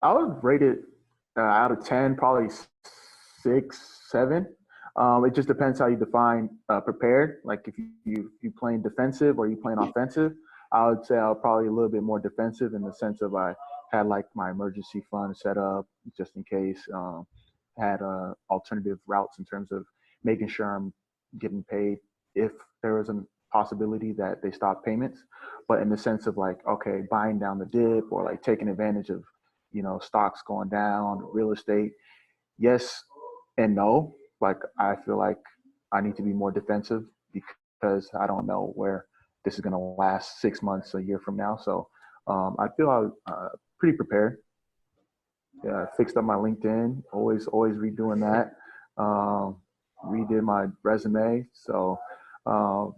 I would rate it out of 10, probably 6, 7. It just depends how you define prepared. Like if you playing defensive or you playing offensive, I would say I was probably a little bit more defensive in the sense of I had like my emergency fund set up just in case. Had alternative routes in terms of making sure I'm getting paid if there was a possibility that they stop payments. But in the sense of like, okay, buying down the dip or like taking advantage of stocks going down, real estate. Yes and no. Like I feel like I need to be more defensive because I don't know where this is going to last 6 months, a year from now. So I feel I'm pretty prepared. Yeah, I fixed up my LinkedIn. Always redoing that. Redid my resume. So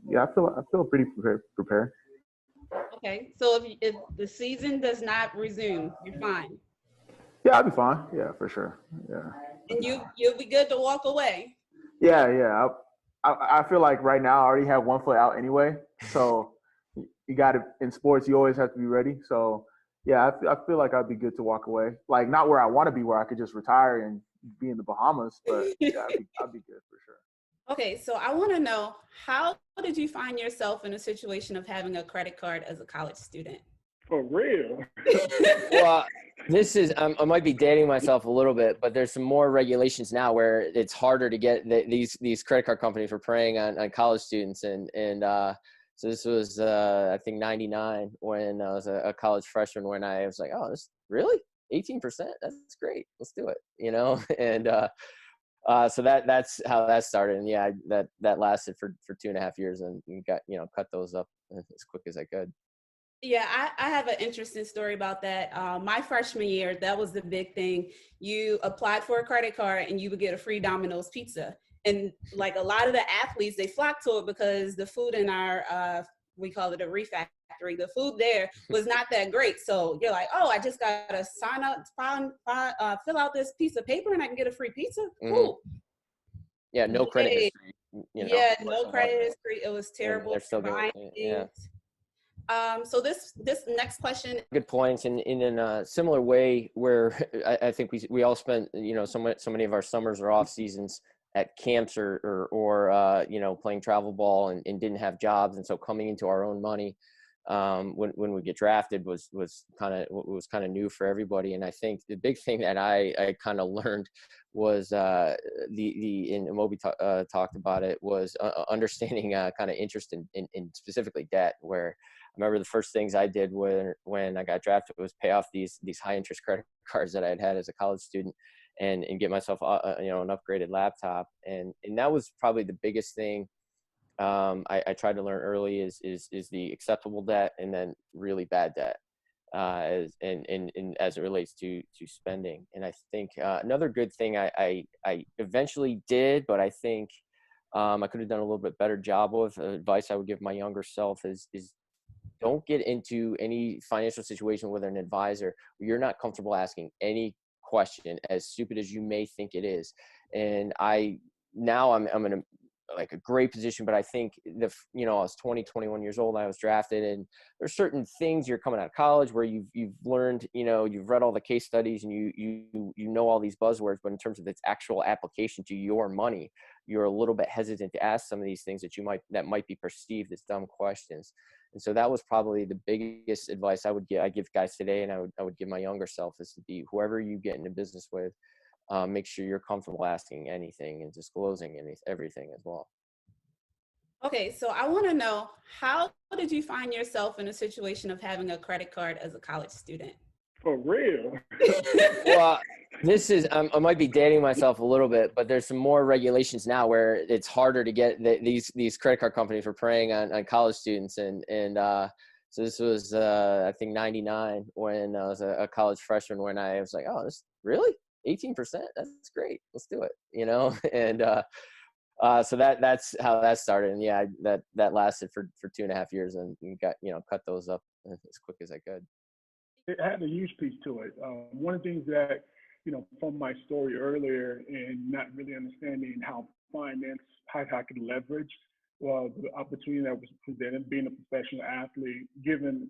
yeah, I feel pretty prepared. Okay, so if the season does not resume, you're fine, Yeah, I'll be fine. Yeah, for sure. Yeah. and you'll be good to walk away. Yeah. I feel like right now I already have one foot out anyway. So you got to in sports. You always have to be ready. So yeah, I feel like I'd be good to walk away. Like not where I want to be, where I could just retire and be in the Bahamas. But yeah, I'd be good for sure. Okay, so I want to know, how did you find yourself in a situation of having a credit card as a college student? For real. Well, this is I might be dating myself a little bit, but there's some more regulations now where it's harder to get these credit card companies were preying on college students, and so this was I think '99 when I was a college freshman, when I was like, oh, this really 18%, that's great, let's do it, and so that's how that started, and yeah, that lasted for 2.5 years, and you got cut those up as quick as I could. Yeah, I have an interesting story about that. My freshman year, that was the big thing. You applied for a credit card and you would get a free Domino's pizza. And like a lot of the athletes, they flocked to it because the food in our, we call it a refactory, the food there was not that great. So you're like, oh, I just got to sign up, fill out this piece of paper and I can get a free pizza. Hmm. Cool. Yeah, no credit Hey, history, yeah, no whatsoever, credit history. It was and terrible. they're still They're going. buying Yeah, things. So this next question. good points. And in a similar way, where I think we all spent so many of our summers or off seasons at camps or playing travel ball, and didn't have jobs, and so coming into our own money when we get drafted was kind of new for everybody. And I think the big thing that I kind of learned was the and Amobi talked about it, was understanding kind of interest in specifically debt. Where I remember the first things I did when I got drafted was pay off these high interest credit cards that I had as a college student, and get myself an upgraded laptop, and that was probably the biggest thing. I tried to learn early is the acceptable debt, and then really bad debt, and as it relates to spending. And I think another good thing I eventually did, but I think I could have done a little bit better job with, advice I would give my younger self is don't get into any financial situation with an advisor where you're not comfortable asking any question, as stupid as you may think it is. And I'm in a great position, but I think I was 20, 21 years old, I was drafted, and there's certain things, you're coming out of college where you've learned, you've read all the case studies, and you know all these buzzwords, but in terms of its actual application to your money, you're a little bit hesitant to ask some of these things that might be perceived as dumb questions. And so that was probably the biggest advice I give guys today, and I would give my younger self, is to be, whoever you get into business with, make sure you're comfortable asking anything and disclosing everything as well. Okay, so I want to know, how did you find yourself in a situation of having a credit card as a college student? For real. Well, this is I might be dating myself a little bit, but there's some more regulations now where it's harder to get these credit card companies were preying on college students, and so this was I think '99 when I was a college freshman, when I was like, oh, this really 18%, that's great, let's do it, and so that's how that started. And yeah, that lasted for 2.5 years, and got cut those up as quick as I could. It had a huge piece to it. One of the things that, from my story earlier and not really understanding how how I could leverage, well, the opportunity that was presented being a professional athlete, given,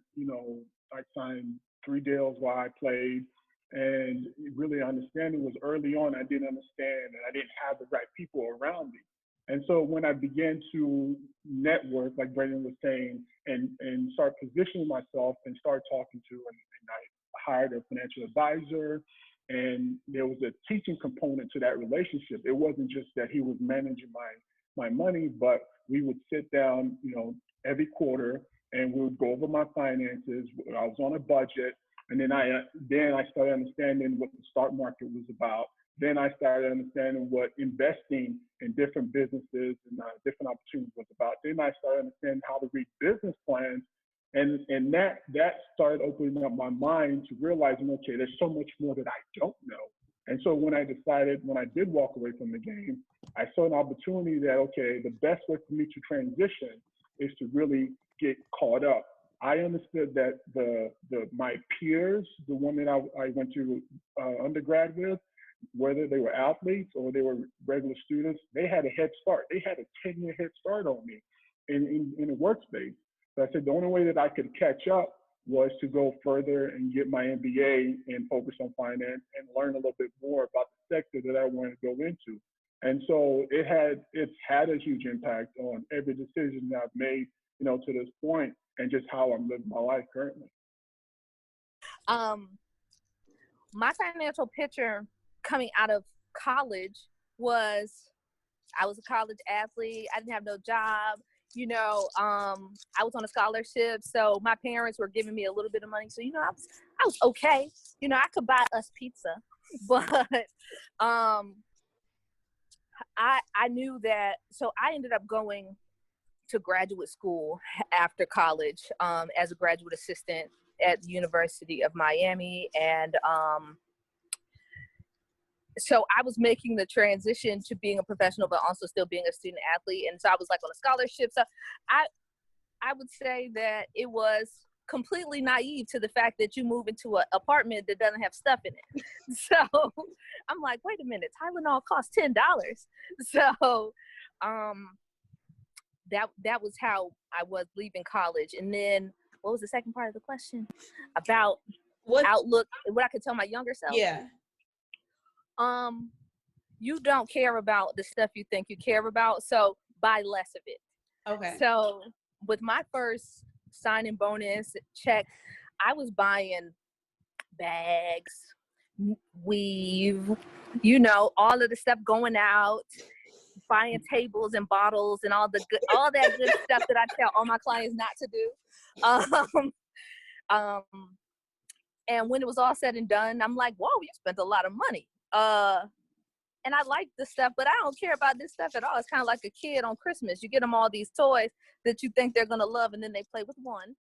I signed 3 deals while I played. And really understanding was early on, I didn't understand and I didn't have the right people around me. And so when I began to network, like Brendan was saying, and start positioning myself and start talking to, and I hired a financial advisor, and there was a teaching component to that relationship. It wasn't just that he was managing my money, but we would sit down, you know, every quarter and we would go over my finances. I was on a budget. And then I started understanding what the stock market was about. Then I started understanding what investing in different businesses and different opportunities was about. Then I started understanding how to read business plans. And that started opening up my mind to realizing, okay, there's so much more that I don't know. And so when I did walk away from the game, I saw an opportunity that, okay, the best way for me to transition is to really get caught up. I understood that my peers, the one that I went to undergrad with, whether they were athletes or they were regular students, they had a head start. They had a 10-year head start on me in the workspace. So I said the only way that I could catch up was to go further and get my MBA and focus on finance and learn a little bit more about the sector that I wanted to go into. And so it's had a huge impact on every decision that I've made, you know, to this point, and just how I'm living my life currently. My financial picture coming out of college was, I was a college athlete. I didn't have no job. You know, I was on a scholarship, so my parents were giving me a little bit of money. So, you know, I was okay. You know, I could buy us pizza, but I knew that. So I ended up going to graduate school after college as a graduate assistant at the University of Miami. And so I was making the transition to being a professional, but also still being a student athlete. And so I was like on a scholarship. So I would say that it was completely naive to the fact that you move into an apartment that doesn't have stuff in it. So I'm like, wait a minute, Tylenol costs $10. So that was how I was leaving college. And then what was the second part of the question? About what outlook, what I could tell my younger self? Yeah. You don't care about the stuff you think you care about, so buy less of it. Okay. So with my first signing bonus check, I was buying bags, weave, you know, all of the stuff going out, buying tables and bottles and all that good stuff that I tell all my clients not to do. And when it was all said and done, I'm like, whoa, you spent a lot of money. And I like this stuff, but I don't care about this stuff at all. It's kind of like a kid on Christmas. You get them all these toys that you think they're going to love, and then they play with one,